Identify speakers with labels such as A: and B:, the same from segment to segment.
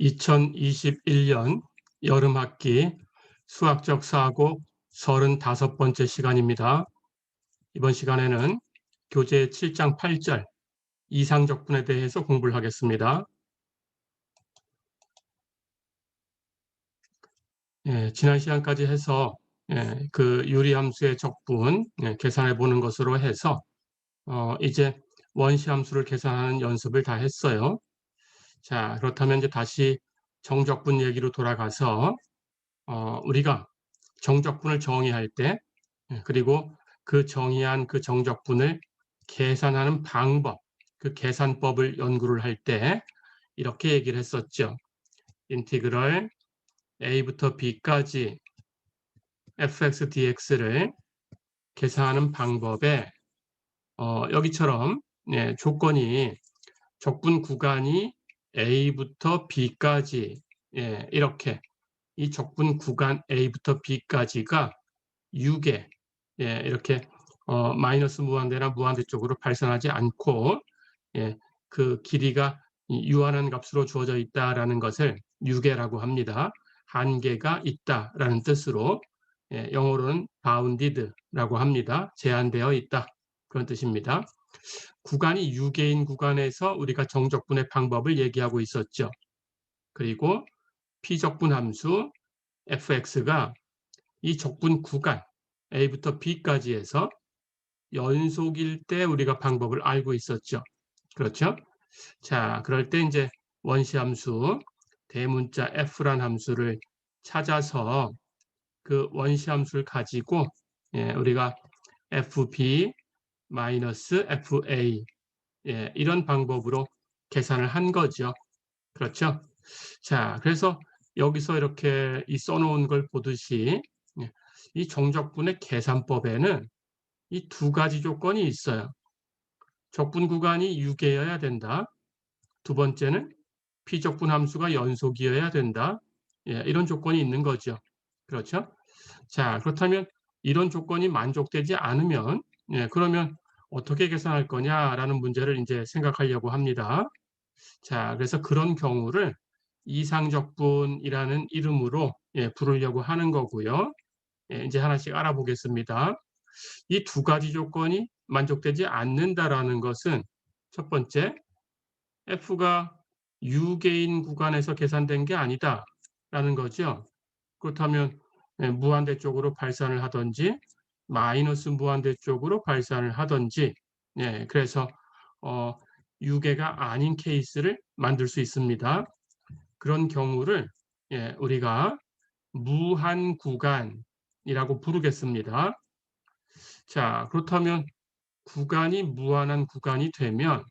A: 2021년 여름학기 수학적 사고 35번째 시간입니다. 이번 시간에는 교재 7장 8절 이상적분에 대해서 공부를 하겠습니다. 지난 시간까지 해서 그 유리함수의 적분 계산해 보는 것으로 해서 이제 원시함수를 계산하는 연습을 다 했어요. 자, 그렇다면 이제 다시 정적분 얘기로 돌아가서 우리가 정적분을 정의할 때 그리고 그 정의한 그 정적분을 계산하는 방법, 그 계산법을 연구를 할 때 이렇게 얘기를 했었죠. 인티그럴 a부터 b까지 fx dx를 계산하는 방법에 여기처럼 조건이 적분 구간이 a부터 b까지 이렇게 이 적분 구간 a부터 b까지가 6에 이렇게 마이너스 무한대나 무한대 쪽으로 발산하지 않고 그 길이가 유한한 값으로 주어져 있다라는 것을 유계라고 합니다. 한계가 있다라는 뜻으로 영어로는 bounded라고 합니다. 제한되어 있다 그런 뜻입니다. 구간이 유계인 구간에서 우리가 정적분의 방법을 얘기하고 있었죠. 그리고 피적분 함수 fx가 이 적분 구간 a부터 b까지 해서 연속일 때 우리가 방법을 알고 있었죠. 그렇죠? 자, 그럴 때 이제 원시함수 대문자 f란 함수를 찾아서 그 원시함수를 가지고 우리가 fb 마이너스 fa 이런 방법으로 계산을 한 거죠. 그렇죠? 자, 그래서 여기서 이렇게 이 써놓은 걸 보듯이 이 정적분의 계산법에는 이 두 가지 조건이 있어요. 적분 구간이 유계여야 된다. 두 번째는 피적분 함수가 연속이어야 된다. 이런 조건이 있는 거죠. 그렇죠? 자, 그렇다면 이런 조건이 만족되지 않으면 그러면 어떻게 계산할 거냐라는 문제를 이제 생각하려고 합니다. 자, 그래서 그런 경우를 이상적분이라는 이름으로 부르려고 하는 거고요. 이제 하나씩 알아보겠습니다. 이 두 가지 조건이 만족되지 않는다라는 것은 첫 번째, f가 유계인 구간에서 계산된 게 아니다라는 거죠. 그렇다면 무한대 쪽으로 발산을 하든지 마이너스 무한대 쪽으로 발산을 하든지 그래서 유계가 아닌 케이스를 만들 수 있습니다. 그런 경우를 우리가 무한 구간이라고 부르겠습니다. 자, 그렇다면 구간이 무한한 구간이 되면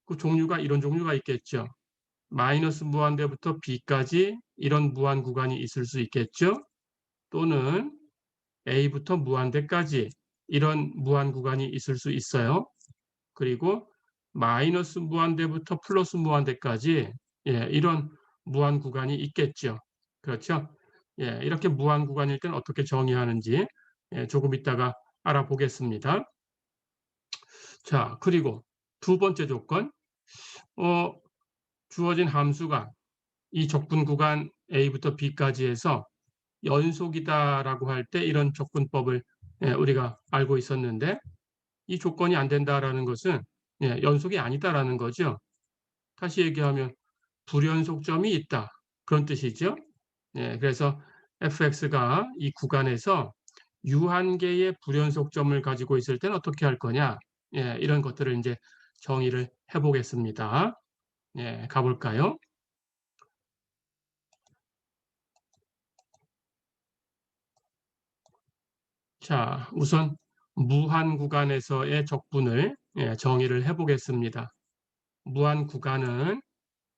A: 그 종류가 이런 종류가 있겠죠. 마이너스 무한대부터 b까지 이런 무한 구간이 있을 수 있겠죠. 또는 a부터 무한대까지 이런 무한 구간이 있을 수 있어요. 그리고 마이너스 무한대부터 플러스 무한대까지 이런 무한 구간이 있겠죠. 그렇죠? 이렇게 무한 구간일 땐 어떻게 정의하는지 조금 이따가 알아보겠습니다. 자, 그리고 두 번째 조건, 주어진 함수가 이 적분 구간 a부터 b까지 해서 연속이다라고 할 때 이런 적분법을 우리가 알고 있었는데 이 조건이 안 된다라는 것은 연속이 아니다라는 거죠. 다시 얘기하면 불연속점이 있다 그런 뜻이죠. 그래서 fx가 이 구간에서 유한계의 불연속점을 가지고 있을 때는 어떻게 할 거냐 이런 것들을 이제 정의를 해보겠습니다. 가볼까요? 자, 우선 무한 구간에서의 적분을 정의를 해보겠습니다. 무한 구간은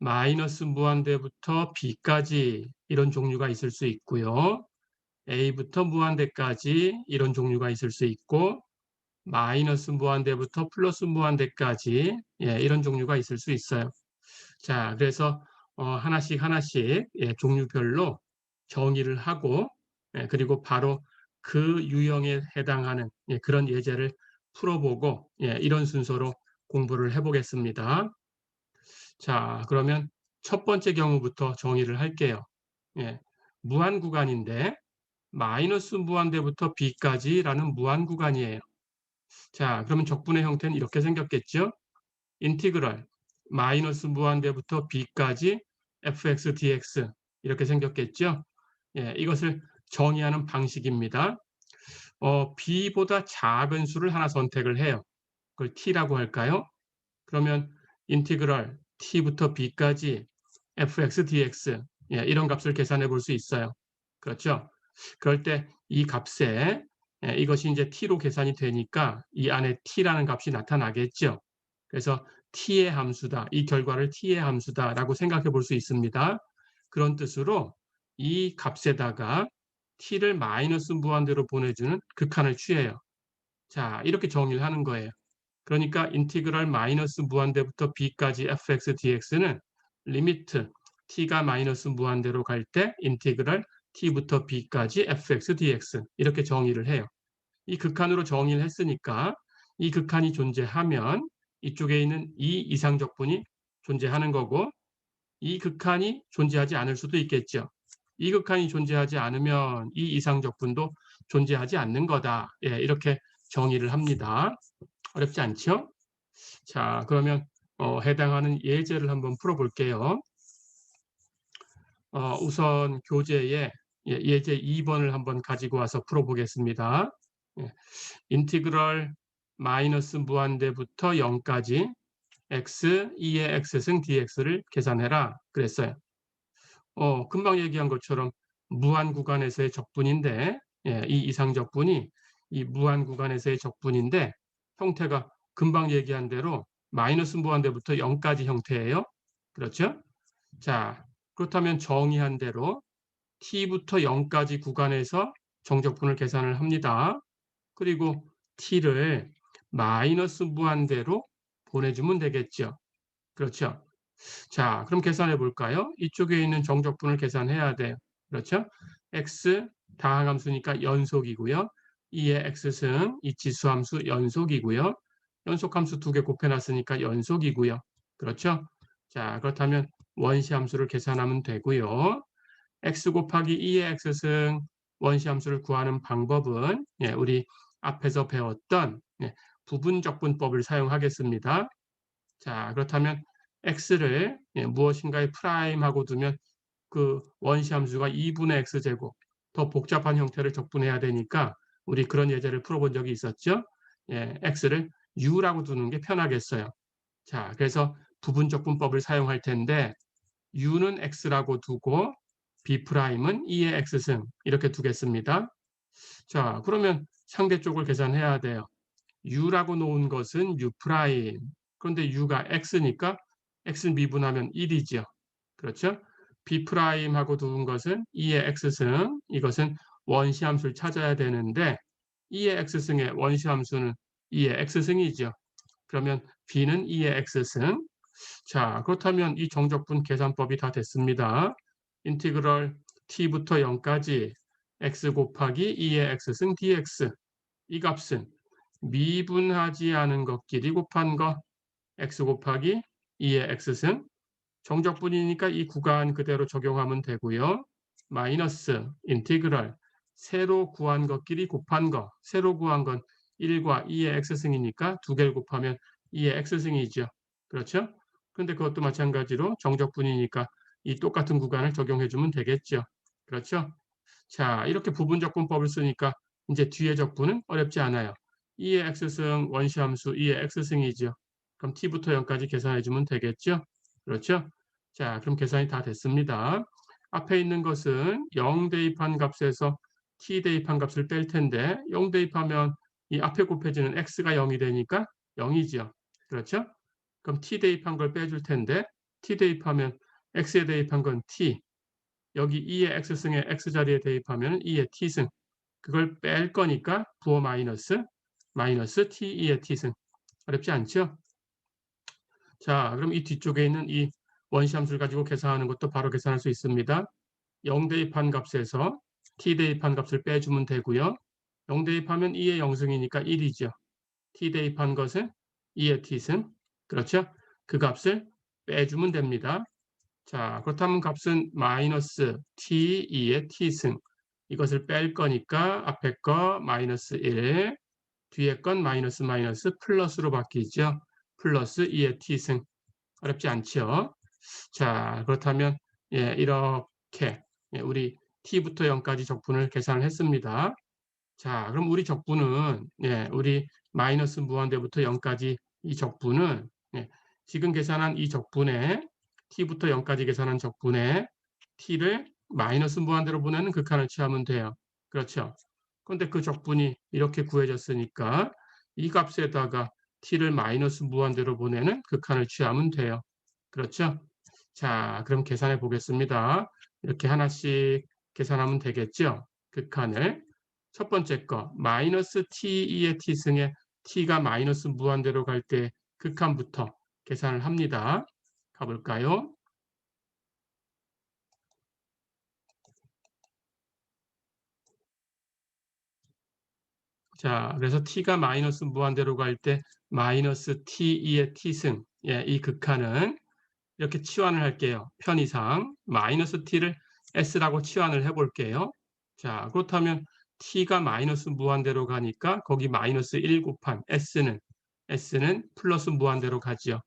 A: 마이너스 무한대부터 b까지 이런 종류가 있을 수 있고요. a부터 무한대까지 이런 종류가 있을 수 있고 마이너스 무한대부터 플러스 무한대까지 이런 종류가 있을 수 있어요. 자, 그래서 하나씩 하나씩 종류별로 정의를 하고 그리고 바로 그 유형에 해당하는 그런 예제를 풀어보고 이런 순서로 공부를 해보겠습니다. 자, 그러면 첫 번째 경우부터 정의를 할게요. 예, 무한 구간인데 마이너스 무한대부터 b까지라는 무한 구간이에요. 자, 그러면 적분의 형태는 이렇게 생겼겠죠? 인티그럴 마이너스 무한대부터 b까지 fx dx 이렇게 생겼겠죠? 예, 이것을 정의하는 방식입니다. b보다 작은 수를 하나 선택을 해요. 그걸 t라고 할까요? 그러면 인티그럴 t부터 b까지 fx dx 예, 이런 값을 계산해 볼 수 있어요. 그렇죠? 그럴 때 이 값에 예, 이것이 이제 t로 계산이 되니까 이 안에 t라는 값이 나타나겠죠. 그래서 t의 함수다. 이 결과를 t의 함수다라고 생각해 볼 수 있습니다. 그런 뜻으로 이 값에다가 t를 마이너스 무한대로 보내주는 극한을 취해요. 자, 이렇게 정의를 하는 거예요. 그러니까 인티그럴 마이너스 무한대부터 b까지 fx dx는 리미트 t가 마이너스 무한대로 갈 때 인티그럴 t부터 b까지 fx dx 이렇게 정의를 해요. 이 극한으로 정의를 했으니까 이 극한이 존재하면 이쪽에 있는 이 이상적분이 존재하는 거고 이 극한이 존재하지 않을 수도 있겠죠. 이 극한이 존재하지 않으면 이 이상적분도 존재하지 않는 거다. 예, 이렇게 정의를 합니다. 어렵지 않죠? 자, 그러면 해당하는 예제를 한번 풀어볼게요. 우선 교재에 예제 2번을 한번 가지고 와서 풀어보겠습니다. 예, 인티그럴 마이너스 무한대부터 0까지 x 2의 x승 dx를 계산해라 그랬어요. 금방 얘기한 것처럼 무한 구간에서의 적분인데 예, 이 이상적분이 이 무한 구간에서의 적분인데 형태가 금방 얘기한 대로 마이너스 무한대부터 0까지 형태예요. 그렇죠? 자, 그렇다면 정의한 대로 t부터 0까지 구간에서 정적분을 계산을 합니다. 그리고 t를 마이너스 무한대로 보내주면 되겠죠. 그렇죠? 자, 그럼 계산해 볼까요? 이쪽에 있는 정적분을 계산해야 돼요. 그렇죠? x 다항함수니까 연속이고요. 2의 x승 이 지수함수 연속이고요. 연속함수 2개 곱해놨으니까 연속이고요. 그렇죠? 자, 그렇다면 원시함수를 계산하면 되고요. x 곱하기 2의 x승 원시함수를 구하는 방법은 우리 앞에서 배웠던 부분적분법을 사용하겠습니다. 자, 그렇다면 x를 무엇인가에 프라임하고 두면 그 원시함수가 2분의 x제곱 더 복잡한 형태를 적분해야 되니까 우리 그런 예제를 풀어본 적이 있었죠. x를 u라고 두는 게 편하겠어요. 자, 그래서 부분적분법을 사용할 텐데 u는 x라고 두고 b'은 2의 x승 이렇게 두겠습니다. 자, 그러면 상대 쪽을 계산해야 돼요. u라고 놓은 것은 u'. 그런데 u가 x니까 x 미분하면 1이죠. 그렇죠? b'하고 두은 것은 2의 x승. 이것은 원시함수를 찾아야 되는데 2의 x승의 원시함수는 2의 x승이죠. 그러면 b는 2의 x승. 자, 그렇다면 이 정적분 계산법이 다 됐습니다. 인티그럴 t부터 0까지 x 곱하기 2의 x승 dx. 이 값은 미분하지 않은 것끼리 곱한 거 x 곱하기 2의 x승 정적분이니까 이 구간 그대로 적용하면 되고요. 마이너스 인티그럴 세로 구한 것끼리 곱한 거 세로 구한 건 1과 2의 x승이니까 두 개를 곱하면 2의 x승이죠. 그렇죠? 근데 그것도 마찬가지로 정적분이니까 이 똑같은 구간을 적용해 주면 되겠죠. 그렇죠? 자, 이렇게 부분적분법을 쓰니까 이제 뒤의 적분은 어렵지 않아요. 2의 x승 원시함수 2의 x승이죠. 그럼 t부터 0까지 계산해 주면 되겠죠? 그렇죠? 자, 그럼 계산이 다 됐습니다. 앞에 있는 것은 0 대입한 값에서 t 대입한 값을 뺄 텐데 0 대입하면 이 앞에 곱해지는 x가 0이 되니까 0이죠. 그렇죠? 그럼 t 대입한 걸 빼줄 텐데 t 대입하면 x에 대입한 건 t, 여기 2의 x승의 x자리에 대입하면 2의 t승, 그걸 뺄 거니까 부호 마이너스 t 2의 t승. 어렵지 않죠? 자, 그럼 이 뒤쪽에 있는 이 원시함수를 가지고 계산하는 것도 바로 계산할 수 있습니다. 0 대입한 값에서 t 대입한 값을 빼주면 되고요. 0 대입하면 2의 0승이니까 1이죠. t 대입한 것은 2의 t승. 그렇죠? 그 값을 빼주면 됩니다. 자, 그렇다면 값은 마이너스 t2의 t승. 이것을 뺄 거니까 앞에 거 마이너스 1, 뒤에 건 마이너스 마이너스 플러스로 바뀌죠. 플러스 2의 t승. 어렵지 않죠? 자, 그렇다면 예, 이렇게 예, 우리 t부터 0까지 적분을 계산을 했습니다. 자, 그럼 우리 적분은 예, 우리 마이너스 무한대부터 0까지 이 적분은 예, 지금 계산한 이 적분에 t부터 0까지 계산한 적분에 t를 마이너스 무한대로 보내는 극한을 취하면 돼요. 그렇죠? 그런데 그 적분이 이렇게 구해졌으니까 이 값에다가 t를 마이너스 무한대로 보내는 극한을 취하면 돼요. 그렇죠? 자, 그럼 계산해 보겠습니다. 이렇게 하나씩 계산하면 되겠죠? 극한을. 첫 번째 거 마이너스 t2의 t승에 t가 마이너스 무한대로 갈 때 극한부터 계산을 합니다. 가볼까요? 자, 그래서 t가 마이너스 무한대로 갈 때 마이너스 t2의 t승, 예, 이 극한은 이렇게 치환을 할게요. 편의상 마이너스 t를 s라고 치환을 해볼게요. 자, 그렇다면 t가 마이너스 무한대로 가니까 거기 마이너스 1 곱한 s는 플러스 무한대로 가지요.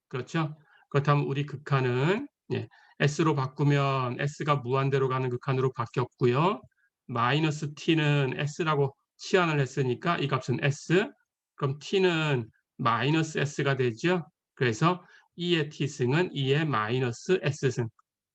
A: 그렇죠? 그렇다면 우리 극한은 예, s로 바꾸면 s가 무한대로 가는 극한으로 바뀌었고요. 마이너스 t는 s라고 치환을 했으니까 이 값은 s. 그럼 t는 마이너스 s가 되죠. 그래서 2의 t승은 2의 마이너스 s승.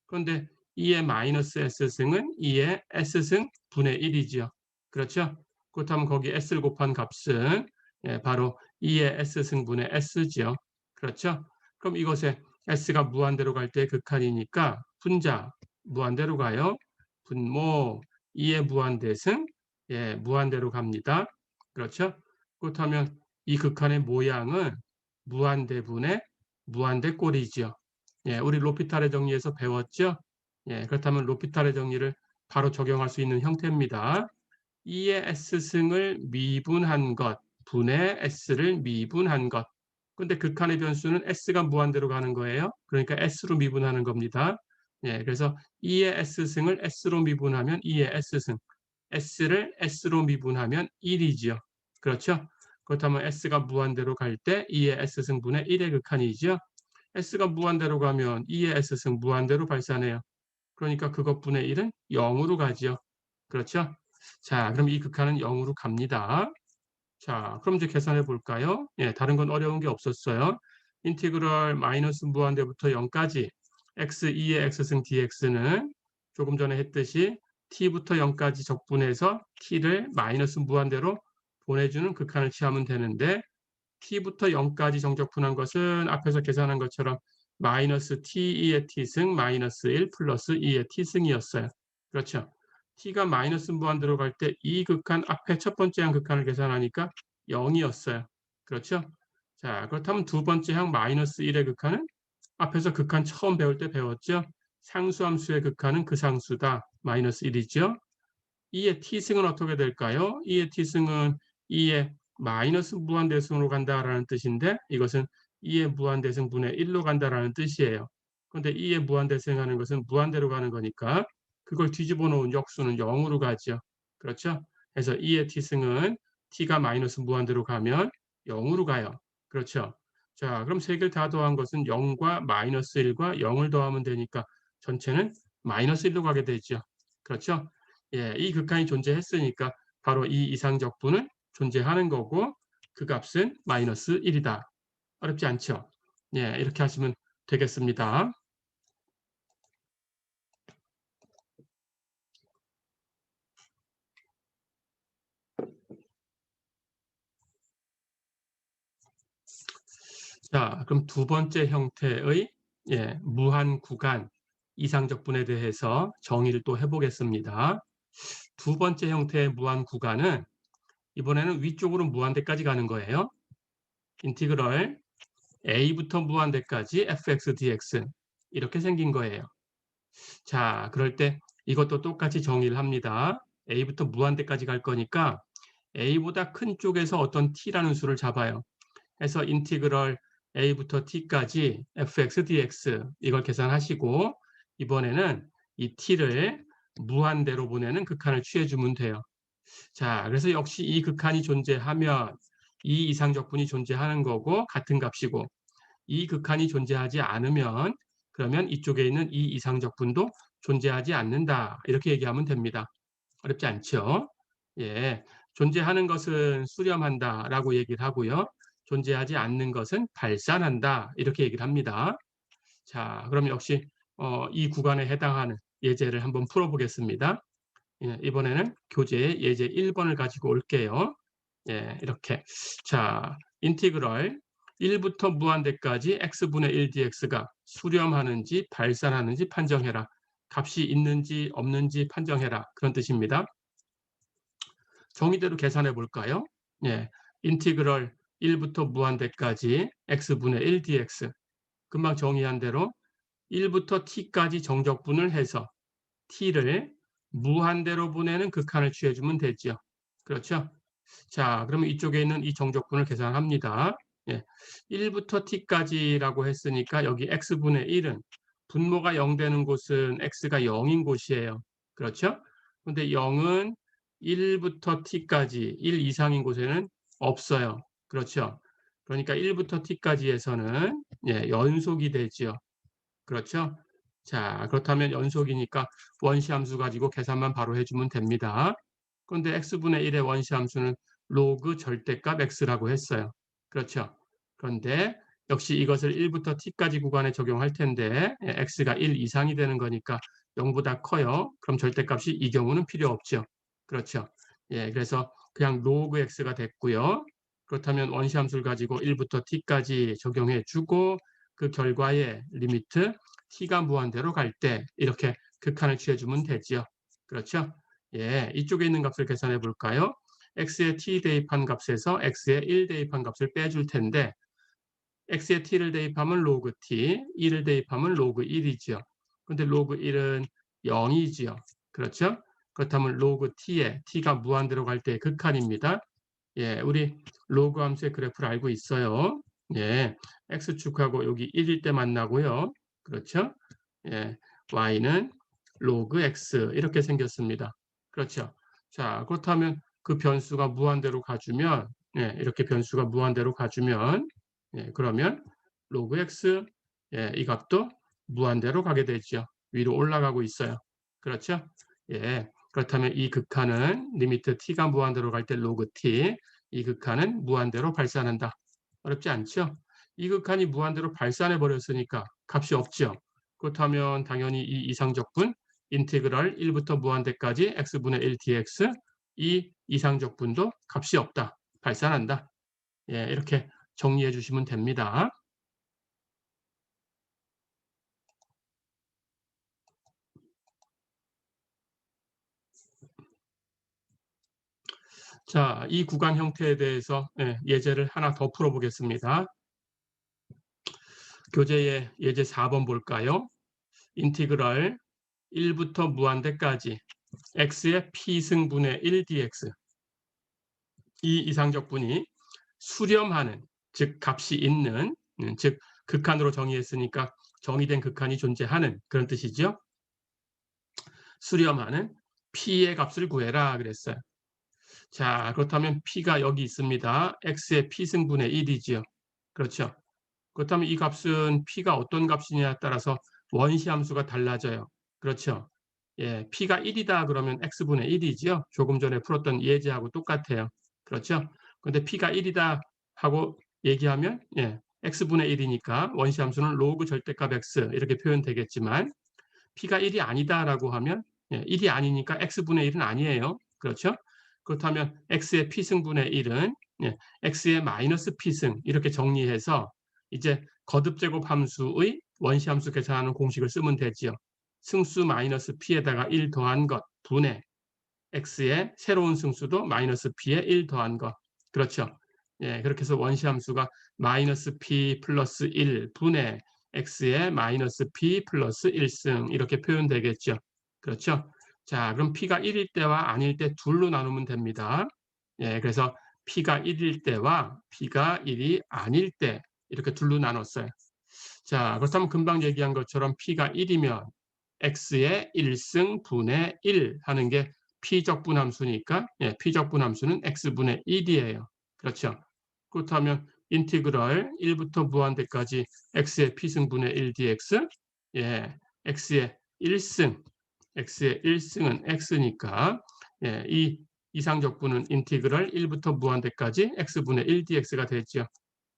A: 그런데 2의 마이너스 s승은 2의 s승 분의 1이죠. 그렇죠? 그렇다면 거기 s를 곱한 값은 예, 바로 2의 s승분의 s죠. 그렇죠? 그럼 이것에 s가 무한대로 갈 때 극한이니까 분자 무한대로 가요. 분모 2의 무한대승 예, 무한대로 갑니다. 그렇죠? 그렇다면 이 극한의 모양은 무한대분의 무한대꼴이죠. 예, 우리 로피탈의 정리에서 배웠죠? 예, 그렇다면 로피탈의 정리를 바로 적용할 수 있는 형태입니다. 2의 s승을 미분한 것 분의 s를 미분한 것. 근데 극한의 변수는 s가 무한대로 가는 거예요. 그러니까 s로 미분하는 겁니다. 예, 그래서 2의 s승을 s로 미분하면 2의 s승, s를 s로 미분하면 1이죠. 그렇죠? 그렇다면 s가 무한대로 갈 때 2의 s승분의 1의 극한이죠. s가 무한대로 가면 2의 s승 무한대로 발산해요. 그러니까 그것분의 1은 0으로 가죠. 그렇죠? 자, 그럼 이 극한은 0으로 갑니다. 자, 그럼 이제 계산해 볼까요? 예, 다른 건 어려운 게 없었어요. 인티그럴 마이너스 무한대부터 0까지 x2의 x승 dx는 조금 전에 했듯이 t부터 0까지 적분해서 t를 마이너스 무한대로 보내주는 극한을 취하면 되는데 t부터 0까지 정적분한 것은 앞에서 계산한 것처럼 마이너스 t2의 t승 마이너스 1 플러스 2의 t승이었어요. 그렇죠? t가 마이너스 무한대로 갈 때 이 극한 앞에 첫 번째 항 극한을 계산하니까 0이었어요. 그렇죠? 자, 그렇다면 두 번째 항 마이너스 1의 극한은 앞에서 극한 처음 배울 때 배웠죠? 상수함수의 극한은 그 상수다. 마이너스 1이죠. 2의 t승은 어떻게 될까요? 2의 t승은 2의 마이너스 무한대승으로 간다라는 뜻인데 이것은 2의 무한대승분의 1로 간다라는 뜻이에요. 그런데 2의 무한대승하는 것은 무한대로 가는 거니까 그걸 뒤집어 놓은 역수는 0으로 가죠. 그렇죠? 그래서 2의 t승은 t가 마이너스 무한대로 가면 0으로 가요. 그렇죠? 자, 그럼 세 개를 다 더한 것은 0과 마이너스 1과 0을 더하면 되니까 전체는 마이너스 1로 가게 되죠. 그렇죠? 예, 이 극한이 존재했으니까 바로 이 이상적분은 존재하는 거고 그 값은 마이너스 1이다. 어렵지 않죠? 예, 이렇게 하시면 되겠습니다. 자, 그럼 두 번째 형태의 예, 무한 구간 이상적분에 대해서 정의를 또 해보겠습니다. 두 번째 형태의 무한 구간은 이번에는 위쪽으로 무한대까지 가는 거예요. 인티그럴 a부터 무한대까지 fx dx 이렇게 생긴 거예요. 자, 그럴 때 이것도 똑같이 정의를 합니다. a부터 무한대까지 갈 거니까 a보다 큰 쪽에서 어떤 t라는 수를 잡아요. 해서 인티그럴 a부터 t까지 fx dx 이걸 계산하시고 이번에는 이 t를 무한대로 보내는 극한을 취해주면 돼요. 자, 그래서 역시 이 극한이 존재하면 이 이상적분이 존재하는 거고 같은 값이고, 이 극한이 존재하지 않으면 그러면 이쪽에 있는 이 이상적분도 존재하지 않는다. 이렇게 얘기하면 됩니다. 어렵지 않죠? 예. 존재하는 것은 수렴한다라고 얘기를 하고요. 존재하지 않는 것은 발산한다. 이렇게 얘기를 합니다. 자, 그럼 역시 이 구간에 해당하는 예제를 한번 풀어보겠습니다. 예, 이번에는 교재의 예제 1번을 가지고 올게요. 예, 이렇게. 자, 인티그럴 1부터 무한대까지 x분의 1 dx가 수렴하는지 발산하는지 판정해라. 값이 있는지 없는지 판정해라. 그런 뜻입니다. 정의대로 계산해 볼까요? 예, 인티그럴 1부터 무한대까지 x분의 1 dx. 금방 정의한 대로 1부터 t까지 정적분을 해서 t를 무한대로 보내는 극한을 취해주면 되죠. 그렇죠? 자, 그러면 이쪽에 있는 이 정적분을 계산합니다. 예, 1부터 t까지라고 했으니까 여기 x분의 1은 분모가 0 되는 곳은 x가 0인 곳이에요. 그렇죠? 근데 0은 1부터 t까지 1 이상인 곳에는 없어요. 그렇죠? 그러니까 1부터 t까지에서는 예, 연속이 되죠. 그렇죠? 자, 그렇다면 연속이니까 원시함수 가지고 계산만 바로 해주면 됩니다. 그런데 x분의 1의 원시함수는 로그 절대값 x라고 했어요. 그렇죠? 그런데 역시 이것을 1부터 t까지 구간에 적용할 텐데 x가 1 이상이 되는 거니까 0보다 커요. 그럼 절대값이 이 경우는 필요 없죠. 그렇죠? 예, 그래서 그냥 로그 x가 됐고요. 그렇다면 원시함수를 가지고 1부터 t까지 적용해 주고 그 결과의 리미트 t가 무한대로 갈 때 이렇게 극한을 취해주면 되지요. 그렇죠? 예, 이쪽에 있는 값을 계산해 볼까요? x의 t 대입한 값에서 x의 1 대입한 값을 빼줄 텐데 x의 t를 대입하면 로그 t, 1을 대입하면 로그 1이지요. 근데 로그 1은 0이지요. 그렇죠? 그렇다면 로그 t에 t가 무한대로 갈 때 극한입니다. 예, 우리 로그 함수의 그래프를 알고 있어요. 예, x축하고 여기 1일 때 만나고요. 그렇죠? 예, y는 로그 x 이렇게 생겼습니다. 그렇죠? 자, 그렇다면 그 변수가 무한대로 가주면 예, 이렇게 변수가 무한대로 가주면 예, 그러면 로그 x 예, 이 값도 무한대로 가게 되죠. 위로 올라가고 있어요. 그렇죠? 예, 그렇다면 이 극한은 리미트 t가 무한대로 갈 때 로그 t, 이 극한은 무한대로 발산한다. 어렵지 않죠? 이 극한이 무한대로 발산해 버렸으니까 값이 없죠. 그렇다면 당연히 이 이상적분 인티그랄 1부터 무한대까지 x분의 1 dx 이 이상적분도 값이 없다. 발산한다. 예, 이렇게 정리해 주시면 됩니다. 자, 이 구간 형태에 대해서 예제를 하나 더 풀어보겠습니다. 교재의 예제 4번 볼까요? 인티그랄 1부터 무한대까지 x의 p승분의 1 dx 이 이상적분이 수렴하는, 즉 값이 있는, 즉 극한으로 정의했으니까 정의된 극한이 존재하는 그런 뜻이죠. 수렴하는 p의 값을 구해라 그랬어요. 자, 그렇다면 p가 여기 있습니다. x의 p승분의 1이지요. 그렇죠. 그렇다면 이 값은 p가 어떤 값이냐에 따라서 원시함수가 달라져요. 그렇죠. 예, p가 1이다 그러면 x분의 1이지요. 조금 전에 풀었던 예제하고 똑같아요. 그렇죠. 근데 p가 1이다 하고 얘기하면 예, x분의 1이니까 원시함수는 로그 절대값 x 이렇게 표현되겠지만 p가 1이 아니다라고 하면 예, 1이 아니니까 x분의 1은 아니에요. 그렇죠? 그렇다면 x의 p승분의 1은 예, x의 마이너스 p승 이렇게 정리해서 이제 거듭제곱 함수의 원시함수 계산하는 공식을 쓰면 되지요. 승수 마이너스 p에다가 1 더한 것 분의 x의 새로운 승수도 마이너스 p에 1 더한 것. 그렇죠? 예, 그렇게 해서 원시함수가 마이너스 p 플러스 1 분의 x의 마이너스 p 플러스 1승 이렇게 표현되겠죠. 그렇죠? 자, 그럼 p가 1일 때와 아닐 때 둘로 나누면 됩니다. 예, 그래서 p가 1일 때와 p가 1이 아닐 때 이렇게 둘로 나눴어요. 자, 그렇다면 금방 얘기한 것처럼 p가 1이면 x의 1승 분의 1 하는 게 P적분함수니까 P적분함수는 x분의 1이에요. 그렇죠. 그렇다면 인티그럴 1부터 무한대까지 x의 P승분의 1 dx x의 1승은 x니까 이 이상적분은 인티그럴 1부터 무한대까지 x분의 1 dx가 되죠.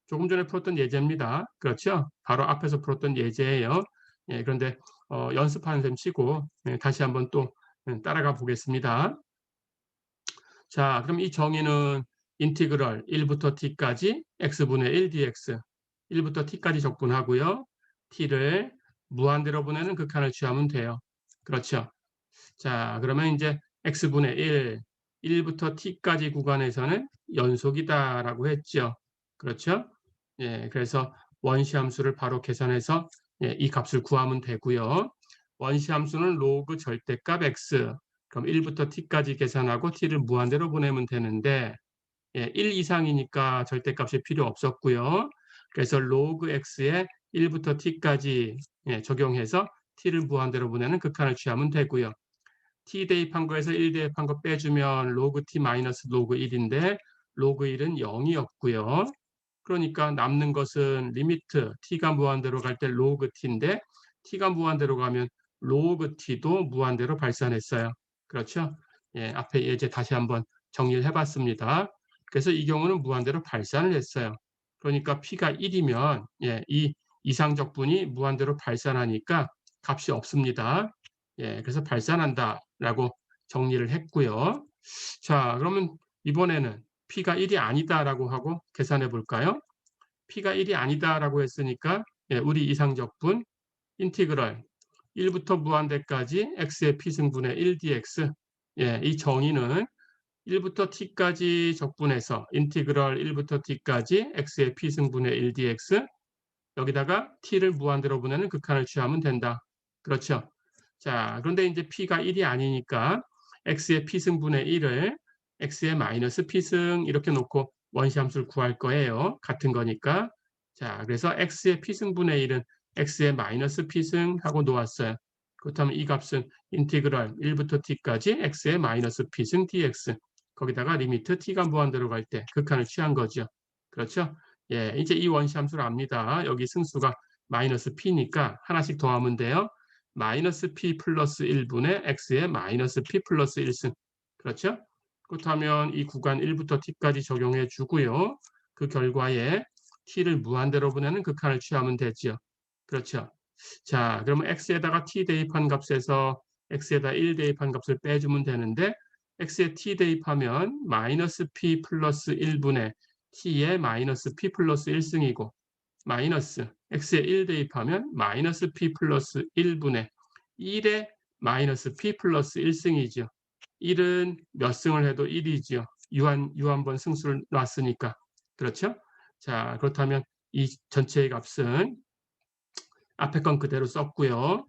A: 조금 전에 풀었던 예제입니다. 그렇죠? 바로 앞에서 풀었던 예제예요. 그런데 연습하는 셈 치고 다시 한번 또 따라가 보겠습니다. 자, 그럼 이 정의는 인티그럴 1부터 t까지 x분의 1 dx 1부터 t까지 적분하고요. t를 무한대로 보내는 극한을 취하면 돼요. 그렇죠? 자, 그러면 이제 x분의 1부터 t까지 구간에서는 연속이다라고 했죠. 그렇죠? 그래서 원시함수를 바로 계산해서 이 값을 구하면 되고요. 원시함수는 로그 절대값 x, 그럼 1부터 t까지 계산하고 t를 무한대로 보내면 되는데 1 이상이니까 절대값이 필요 없었고요. 그래서 로그 x에 1부터 t까지 적용해서 t를 무한대로 보내는 극한을 취하면 되고요. t 대입한 거에서 1 대입한 거 빼주면 로그 t 마이너스 로그 1인데 로그 1은 0이었고요. 그러니까 남는 것은 리미트 t가 무한대로 갈 때 로그 t인데 t가 무한대로 가면 로그 t도 무한대로 발산했어요. 그렇죠? 앞에 예제 다시 한번 정리를 해봤습니다. 그래서 이 경우는 무한대로 발산을 했어요. 그러니까 p가 1이면 이 이상적분이 무한대로 발산하니까 값이 없습니다. 그래서 발산한다라고 정리를 했고요. 자, 그러면 이번에는 p가 1이 아니다라고 하고 계산해 볼까요? p가 1이 아니다라고 했으니까 우리 이상적분 인티그럴 1부터 무한대까지 x의 p승분의 1 dx 이 정의는 1부터 t까지 적분해서 인티그럴 1부터 t까지 x의 p승분의 1 dx 여기다가 t를 무한대로 보내는 극한을 취하면 된다. 그렇죠? 자, 그런데 이제 p가 1이 아니니까 x의 p승분의 1을 x의 마이너스 p승 이렇게 놓고 원시함수를 구할 거예요. 같은 거니까. 자, 그래서 x의 p승분의 1은 x의 마이너스 p승 하고 놓았어요. 그렇다면 이 값은 인티그럴 1부터 t까지 x의 마이너스 p승 dx 거기다가 리미트 t가 무한대로 갈 때 극한을 취한 거죠. 그렇죠? 이제 이 원시함수를 압니다. 여기 승수가 마이너스 p니까 하나씩 더하면 돼요. 마이너스 p 플러스 1분의 x의 마이너스 p 플러스 1승. 그렇죠? 그렇다면 이 구간 1부터 t까지 적용해 주고요. 그 결과에 t를 무한대로 보내는 극한을 취하면 되죠. 그렇죠? 자, 그러면 x에다가 t 대입한 값에서 x에다 1 대입한 값을 빼주면 되는데 x에 t 대입하면 마이너스 p 플러스 1분의 t의 마이너스 p 플러스 1승이고 마이너스 x에 1 대입하면 마이너스 p 플러스 1분의 1의 마이너스 p 플러스 1승이죠. 1은 몇 승을 해도 1이죠. 유한번 승수를 놨으니까. 그렇죠? 자, 그렇다면 이 전체의 값은 앞에 건 그대로 썼고요.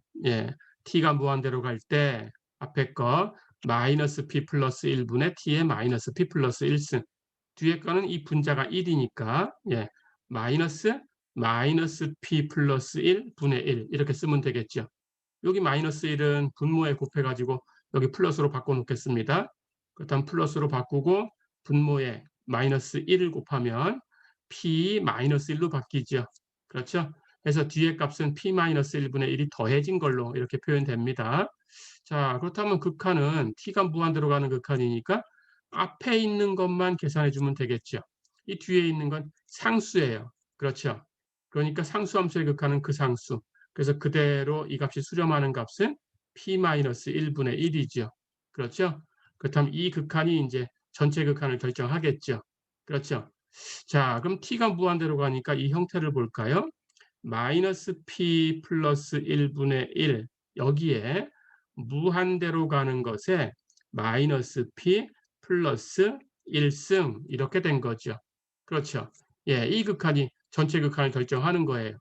A: t가 무한대로 갈 때 앞에 거 마이너스 p 플러스 1분의 t의 마이너스 p 플러스 1승 뒤에 거는 이 분자가 1이니까 마이너스 p 플러스 1 분의 1 이렇게 쓰면 되겠죠. 여기 마이너스 1은 분모에 곱해가지고 여기 플러스로 바꿔놓겠습니다. 그렇다면 플러스로 바꾸고 분모에 마이너스 1을 곱하면 p 마이너스 1로 바뀌죠. 그렇죠? 그래서 뒤에 값은 p 마이너스 1분의 1이 더해진 걸로 이렇게 표현됩니다. 자, 그렇다면 극한은 t가 무한대로 가는 극한이니까 앞에 있는 것만 계산해 주면 되겠죠. 이 뒤에 있는 건 상수예요. 그렇죠? 그러니까 상수함수의 극한은 그 상수. 그래서 그대로 이 값이 수렴하는 값은 p-1분의 1이죠. 그렇죠? 그렇다면 이 극한이 이제 전체 극한을 결정하겠죠. 그렇죠? 자, 그럼 t가 무한대로 가니까 이 형태를 볼까요? 마이너스 p 플러스 1분의 1 여기에 무한대로 가는 것에 마이너스 p 플러스 1승 이렇게 된 거죠. 그렇죠. 이 극한이 전체 극한을 결정하는 거예요.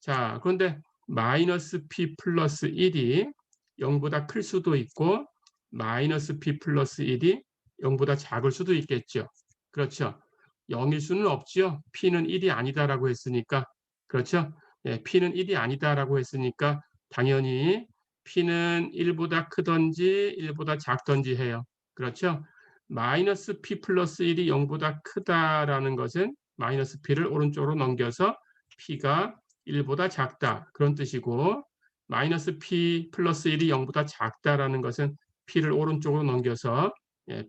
A: 자, 그런데 마이너스 p 플러스 1이 0보다 클 수도 있고 마이너스 p 플러스 1이 0보다 작을 수도 있겠죠. 그렇죠. 0일 수는 없죠. p는 1이 아니다라고 했으니까. 그렇죠. p는 1이 아니다라고 했으니까 당연히 P는 1보다 크든지 1보다 작든지 해요. 그렇죠? 마이너스 P 플러스 1이 0보다 크다라는 것은 마이너스 P를 오른쪽으로 넘겨서 P가 1보다 작다. 그런 뜻이고, 마이너스 P 플러스 1이 0보다 작다라는 것은 P를 오른쪽으로 넘겨서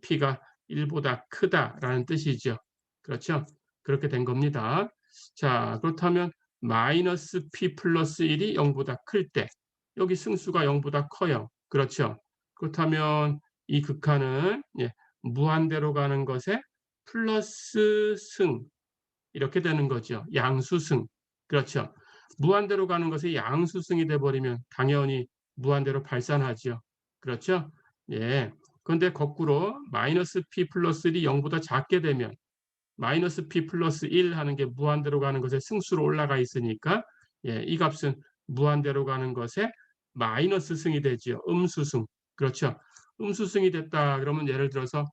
A: P가 1보다 크다라는 뜻이죠. 그렇죠? 그렇게 된 겁니다. 자, 그렇다면 마이너스 P 플러스 1이 0보다 클 때, 여기 승수가 0보다 커요. 그렇죠? 그렇다면 이 극한은 무한대로 가는 것에 플러스 승 이렇게 되는 거죠. 양수승. 그렇죠? 무한대로 가는 것이 양수승이 돼 버리면 당연히 무한대로 발산하죠. 그렇죠? 예. 그런데 거꾸로 마이너스 P 플러스 1이 0보다 작게 되면 마이너스 P 플러스 1 하는 게 무한대로 가는 것에 승수로 올라가 있으니까 이 값은 무한대로 가는 것에 마이너스 승이 되지요. 음수승. 그렇죠. 음수승이 됐다 그러면 예를 들어서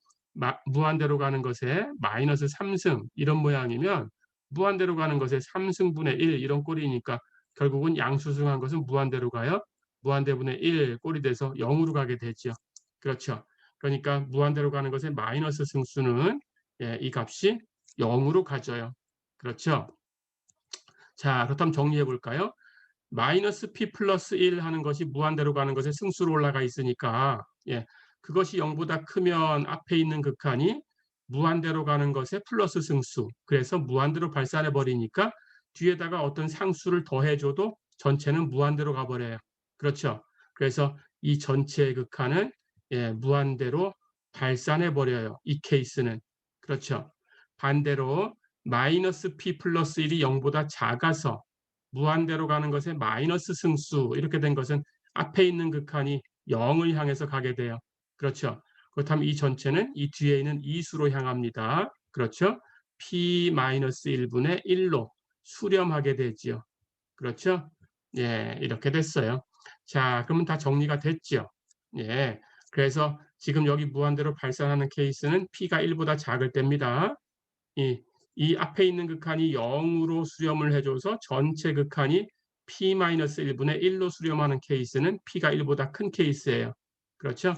A: 무한대로 가는 것에 마이너스 3승 이런 모양이면 무한대로 가는 것에 3승분의 1 이런 꼴이니까 결국은 양수승한 것은 무한대로 가요. 무한대분의 1 꼴이 돼서 0으로 가게 되죠. 그렇죠. 그러니까 무한대로 가는 것에 마이너스 승수는 이 값이 0으로 가져요. 그렇죠. 자, 그렇다면 정리해 볼까요? 마이너스 P 플러스 1 하는 것이 무한대로 가는 것에 승수로 올라가 있으니까 그것이 0보다 크면 앞에 있는 극한이 무한대로 가는 것에 플러스 승수. 그래서 무한대로 발산해 버리니까 뒤에다가 어떤 상수를 더해줘도 전체는 무한대로 가버려요. 그렇죠. 그래서 이 전체의 극한은 무한대로 발산해 버려요. 이 케이스는. 그렇죠. 반대로 마이너스 P 플러스 1이 0보다 작아서 무한대로 가는 것에 마이너스 승수 이렇게 된 것은 앞에 있는 극한이 0을 향해서 가게 돼요. 그렇죠. 그렇다면 이 전체는 이 뒤에 있는 이수로 향합니다. 그렇죠. P-1분의 1로 수렴하게 되지요. 그렇죠. 이렇게 됐어요. 자, 그러면 다 정리가 됐죠. 그래서 지금 여기 무한대로 발산하는 케이스는 P가 1보다 작을 때입니다. 이 앞에 있는 극한이 0으로 수렴을 해줘서 전체 극한이 P-1분의 1로 수렴하는 케이스는 P가 1보다 큰 케이스예요. 그렇죠?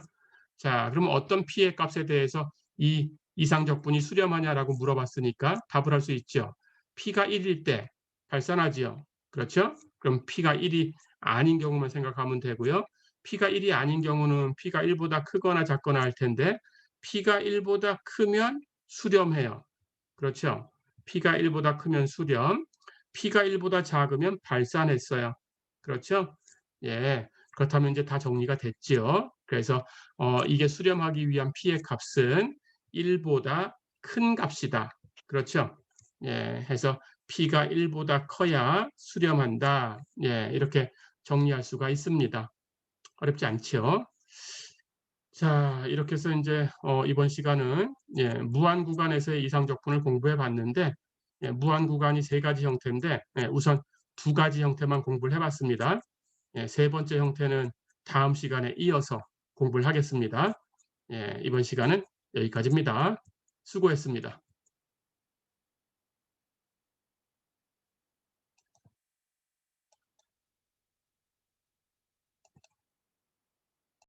A: 자, 그럼 어떤 P의 값에 대해서 이 이상적분이 수렴하냐라고 물어봤으니까 답을 할 수 있죠. P가 1일 때 발산하지요. 그렇죠? 그럼 P가 1이 아닌 경우만 생각하면 되고요. P가 1이 아닌 경우는 P가 1보다 크거나 작거나 할 텐데 P가 1보다 크면 수렴해요. 그렇죠. P가 1보다 크면 수렴, P가 1보다 작으면 발산했어요. 그렇죠? 그렇다면 이제 다 정리가 됐지요. 그래서 이게 수렴하기 위한 P의 값은 1보다 큰 값이다. 그렇죠? 해서 P가 1보다 커야 수렴한다. 이렇게 정리할 수가 있습니다. 어렵지 않죠? 자, 이렇게 해서 이제 이번 시간은 무한 구간에서의 이상적분을 공부해 봤는데 무한 구간이 세 가지 형태인데 우선 두 가지 형태만 공부를 해봤습니다. 세 번째 형태는 다음 시간에 이어서 공부를 하겠습니다. 이번 시간은 여기까지입니다. 수고했습니다.